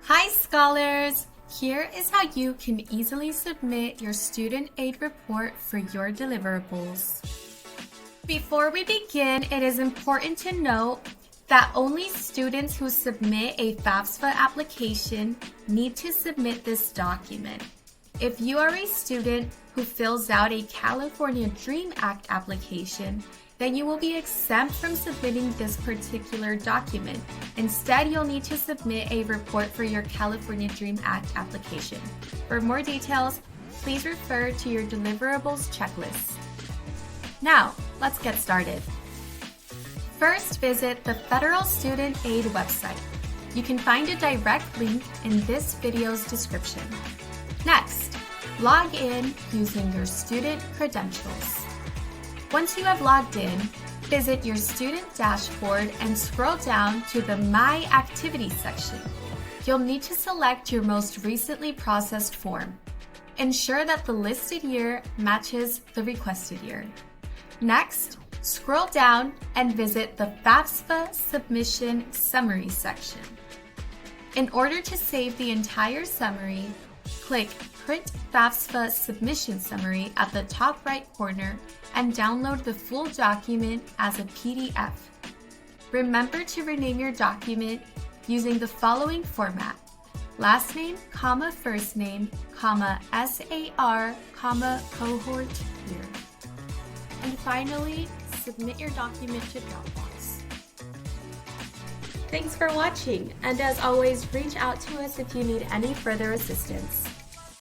Hi scholars! Here is how you can easily submit your student aid report for your deliverables. Before we begin, it is important to note that only students who submit a FAFSA application need to submit this document. If you are a student who fills out a California Dream Act application, then you will be exempt from submitting this particular document. Instead, you'll need to submit a report for your California Dream Act application. For more details, please refer to your deliverables checklist. Now, let's get started. First, visit the Federal Student Aid website. You can find a direct link in this video's description. Next, log in using your student credentials. Once you have logged in, visit your student dashboard and scroll down to the My Activities section. You'll need to select your most recently processed form. Ensure that the listed year matches the requested year. Next, scroll down and visit the FAFSA Submission Summary section. In order to save the entire summary, click Print FAFSA Submission Summary at the top right corner and download the full document as a PDF. Remember to rename your document using the following format: last name, first name, SAR, cohort year. And finally, submit your document to Dropbox. Thanks for watching, and as always, reach out to us if you need any further assistance.